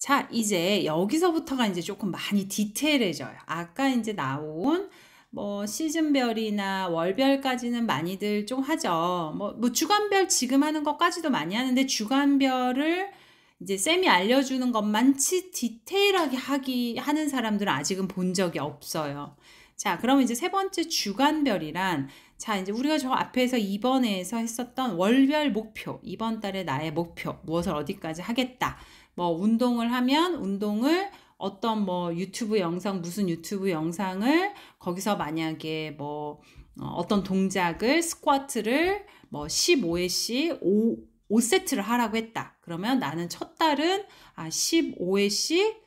자, 이제 여기서부터가 이제 조금 많이 디테일해져요. 아까 이제 나온 뭐 시즌별이나 월별까지는 많이들 좀 하죠. 뭐 주간별 지금 하는 것까지도 많이 하는데 주간별을 이제 쌤이 알려주는 것만치 디테일하게 하는 사람들은 아직은 본 적이 없어요. 자, 그러면 이제 세 번째 주간별이란, 자, 이제 우리가 저 앞에서 이번 회에서 했었던 월별 목표, 이번 달에 나의 목표, 무엇을 어디까지 하겠다. 뭐 운동을 하면 운동을 어떤 뭐 유튜브 영상, 무슨 유튜브 영상을 거기서 만약에 뭐 어떤 동작을 스쿼트를 뭐 15회씩 5세트를 하라고 했다. 그러면 나는 첫 달은 15회씩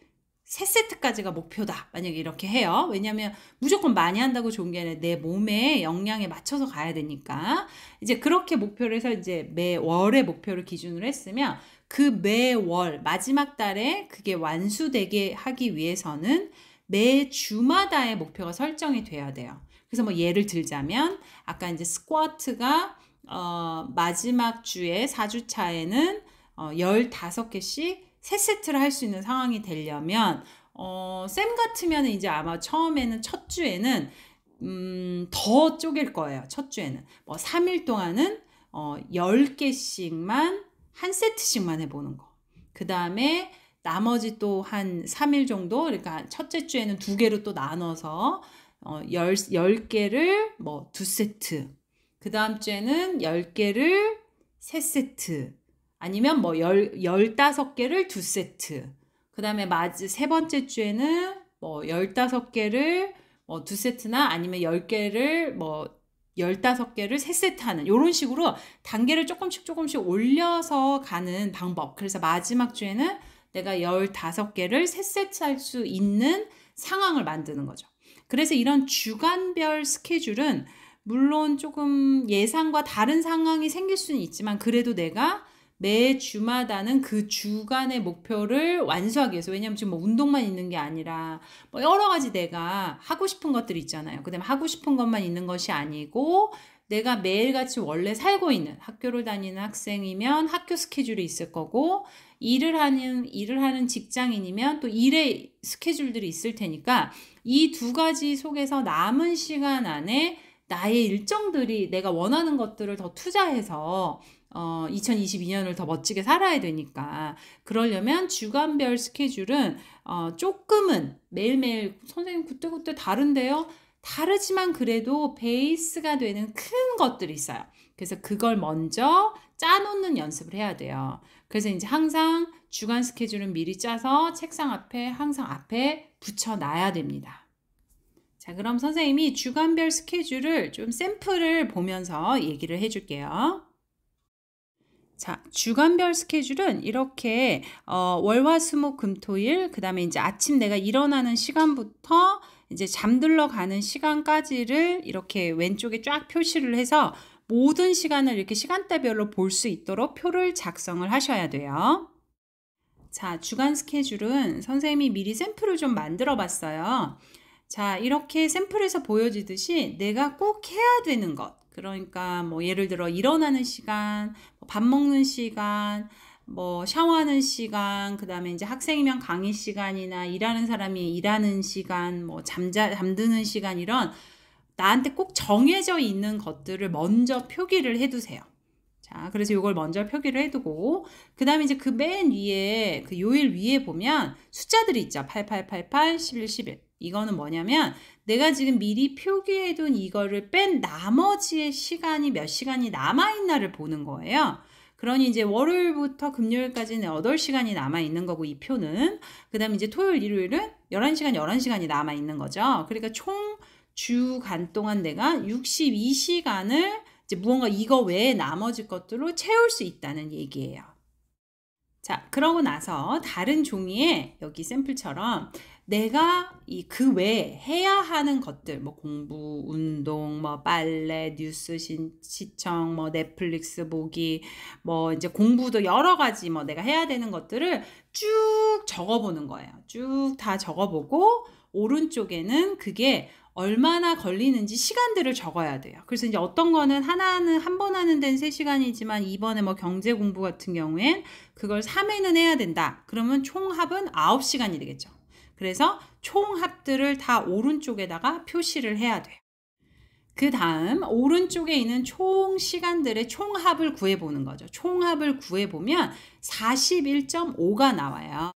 3세트까지가 목표다. 만약에 이렇게 해요. 왜냐면 무조건 많이 한다고 좋은 게 아니라 내 몸의 역량에 맞춰서 가야 되니까. 이제 그렇게 목표를 해서 이제 매월의 목표를 기준으로 했으면 그 매월 마지막 달에 그게 완수되게 하기 위해서는 매 주마다의 목표가 설정이 돼야 돼요. 그래서 뭐 예를 들자면 아까 이제 스쿼트가 마지막 주에 4주차에는 15개씩 3세트를 할 수 있는 상황이 되려면 쌤 같으면 이제 아마 처음에는 첫 주에는 더 쪼갤 거예요. 첫 주에는 뭐 3일 동안은 10개씩만 한 세트씩만 해보는 거. 그 다음에 나머지 또 한 3일 정도, 그러니까 첫째 주에는 2개로 또 나눠서 10개를 뭐 2세트, 그 다음 주에는 10개를 3세트, 아니면 뭐 15개를 2세트, 그 다음에 세 번째 주에는 뭐 15개를 뭐 2세트나 아니면 10개를 뭐 15개를 3세트 하는 이런 식으로 단계를 조금씩 올려서 가는 방법. 그래서 마지막 주에는 내가 15개를 3세트 할 수 있는 상황을 만드는 거죠. 그래서 이런 주간별 스케줄은 물론 조금 예상과 다른 상황이 생길 수는 있지만 그래도 내가 매 주마다는 그 주간의 목표를 완수하기 위해서, 왜냐면 지금 뭐 운동만 있는 게 아니라 뭐 여러 가지 내가 하고 싶은 것들이 있잖아요. 그다음에 하고 싶은 것만 있는 것이 아니고 내가 매일같이 원래 살고 있는, 학교를 다니는 학생이면 학교 스케줄이 있을 거고, 일을 하는 직장인이면 또 일의 스케줄들이 있을 테니까 이 두 가지 속에서 남은 시간 안에 나의 일정들이, 내가 원하는 것들을 더 투자해서 2022년을 더 멋지게 살아야 되니까, 그러려면 주간별 스케줄은 조금은 매일매일 선생님 그때그때 다른데요. 다르지만 그래도 베이스가 되는 큰 것들이 있어요. 그래서 그걸 먼저 짜놓는 연습을 해야 돼요. 그래서 이제 항상 주간 스케줄은 미리 짜서 책상 앞에 항상 앞에 붙여놔야 됩니다. 자, 그럼 선생님이 주간별 스케줄을 좀 샘플을 보면서 얘기를 해줄게요. 자, 주간별 스케줄은 이렇게 월화수목금토일, 그 다음에 이제 아침 내가 일어나는 시간부터 이제 잠들러 가는 시간까지를 이렇게 왼쪽에 쫙 표시를 해서 모든 시간을 이렇게 시간대별로 볼 수 있도록 표를 작성을 하셔야 돼요. 자, 주간 스케줄은 선생님이 미리 샘플을 좀 만들어 봤어요. 자, 이렇게 샘플에서 보여지듯이 내가 꼭 해야 되는 것, 그러니까 뭐 예를 들어 일어나는 시간, 밥 먹는 시간, 뭐 샤워하는 시간, 그 다음에 이제 학생이면 강의 시간이나 일하는 사람이 일하는 시간, 뭐 잠드는 시간, 이런 나한테 꼭 정해져 있는 것들을 먼저 표기를 해두세요. 자, 그래서 이걸 먼저 표기를 해두고, 그 다음에 이제 그 맨 위에, 그 요일 위에 보면 숫자들이 있죠. 8888, 11, 11. 이거는 뭐냐면 내가 지금 미리 표기해둔 이거를 뺀 나머지의 시간이 몇 시간이 남아있나를 보는 거예요. 그러니 이제 월요일부터 금요일까지는 8시간이 남아있는 거고, 이 표는. 그 다음에 이제 토요일, 일요일은 11시간, 11시간이 남아있는 거죠. 그러니까 총 주간 동안 내가 62시간을 이제 무언가 이거 외에 나머지 것들로 채울 수 있다는 얘기예요. 자, 그러고 나서 다른 종이에 여기 샘플처럼 내가 그 외에 해야 하는 것들, 뭐 공부, 운동, 뭐 빨래, 뉴스 시청, 뭐 넷플릭스 보기, 뭐 이제 공부도 여러 가지 뭐 내가 해야 되는 것들을 쭉 적어보는 거예요. 쭉 다 적어보고 오른쪽에는 그게 얼마나 걸리는지 시간들을 적어야 돼요. 그래서 이제 어떤 거는 하나는 한 번 하는 데는 3시간이지만 이번에 뭐 경제 공부 같은 경우엔 그걸 3회는 해야 된다. 그러면 총합은 9시간이 되겠죠. 그래서 총합들을 다 오른쪽에다가 표시를 해야 돼요. 그 다음 오른쪽에 있는 총 시간들의 총합을 구해보는 거죠. 총합을 구해보면 41.5가 나와요.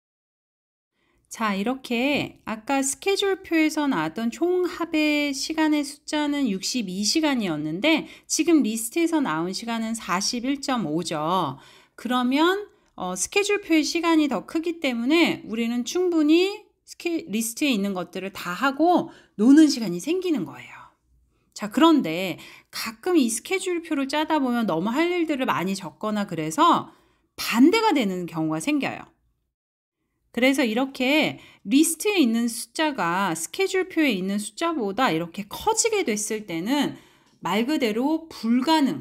자, 이렇게 아까 스케줄표에서 나왔던 총합의 시간의 숫자는 62시간이었는데 지금 리스트에서 나온 시간은 41.5죠. 그러면 스케줄표의 시간이 더 크기 때문에 우리는 충분히 리스트에 있는 것들을 다 하고 노는 시간이 생기는 거예요. 자, 그런데 가끔 이 스케줄표를 짜다 보면 너무 할 일들을 많이 적거나 그래서 반대가 되는 경우가 생겨요. 그래서 이렇게 리스트에 있는 숫자가 스케줄표에 있는 숫자보다 이렇게 커지게 됐을 때는 말 그대로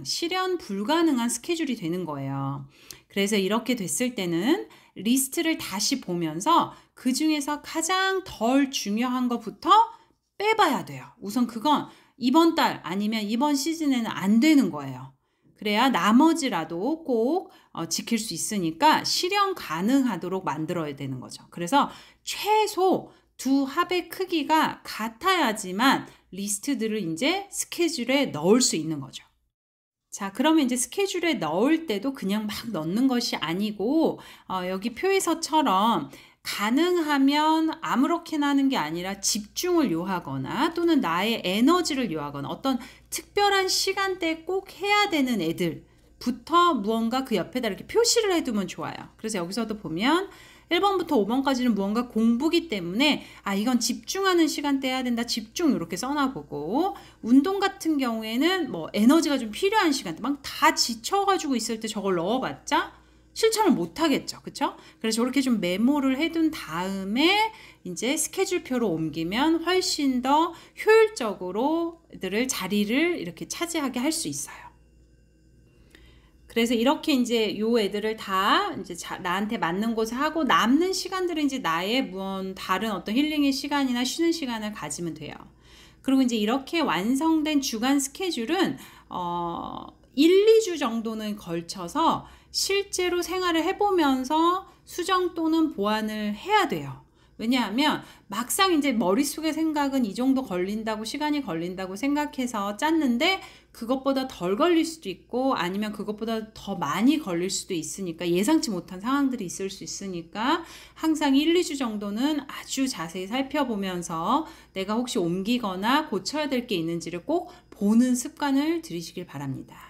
실현 불가능한 스케줄이 되는 거예요. 그래서 이렇게 됐을 때는 리스트를 다시 보면서 그 중에서 가장 덜 중요한 것부터 빼봐야 돼요. 우선 그건 이번 달 아니면 이번 시즌에는 안 되는 거예요. 그래야 나머지라도 꼭 지킬 수 있으니까 실현 가능하도록 만들어야 되는 거죠. 그래서 최소 두 합의 크기가 같아야지만 리스트들을 이제 스케줄에 넣을 수 있는 거죠. 자, 그러면 이제 스케줄에 넣을 때도 그냥 막 넣는 것이 아니고 여기 표에서처럼 가능하면 아무렇게나 하는 게 아니라 집중을 요하거나 또는 나의 에너지를 요하거나 어떤 특별한 시간대에 꼭 해야 되는 애들부터 무언가 그 옆에다 이렇게 표시를 해두면 좋아요. 그래서 여기서도 보면 1번부터 5번까지는 무언가 공부기 때문에 이건 집중하는 시간대 해야 된다. 집중 이렇게 써놔보고 운동 같은 경우에는 뭐 에너지가 좀 필요한 시간대 막 다 지쳐가지고 있을 때 저걸 넣어봤자 실천을 못 하겠죠. 그쵸? 그래서 저렇게 좀 메모를 해둔 다음에 이제 스케줄표로 옮기면 훨씬 더 효율적으로 자리를 이렇게 차지하게 할 수 있어요. 그래서 이렇게 이제 요 애들을 다 이제 나한테 맞는 곳에 하고 남는 시간들은 이제 나의 다른 어떤 힐링의 시간이나 쉬는 시간을 가지면 돼요. 그리고 이제 이렇게 완성된 주간 스케줄은 1, 2주 정도는 걸쳐서 실제로 생활을 해보면서 수정 또는 보완을 해야 돼요. 왜냐하면 막상 이제 머릿속의 생각은 이 정도 걸린다고 시간이 걸린다고 생각해서 짰는데 그것보다 덜 걸릴 수도 있고 아니면 그것보다 더 많이 걸릴 수도 있으니까 예상치 못한 상황들이 있을 수 있으니까 항상 1, 2주 정도는 아주 자세히 살펴보면서 내가 혹시 옮기거나 고쳐야 될 게 있는지를 꼭 보는 습관을 들이시길 바랍니다.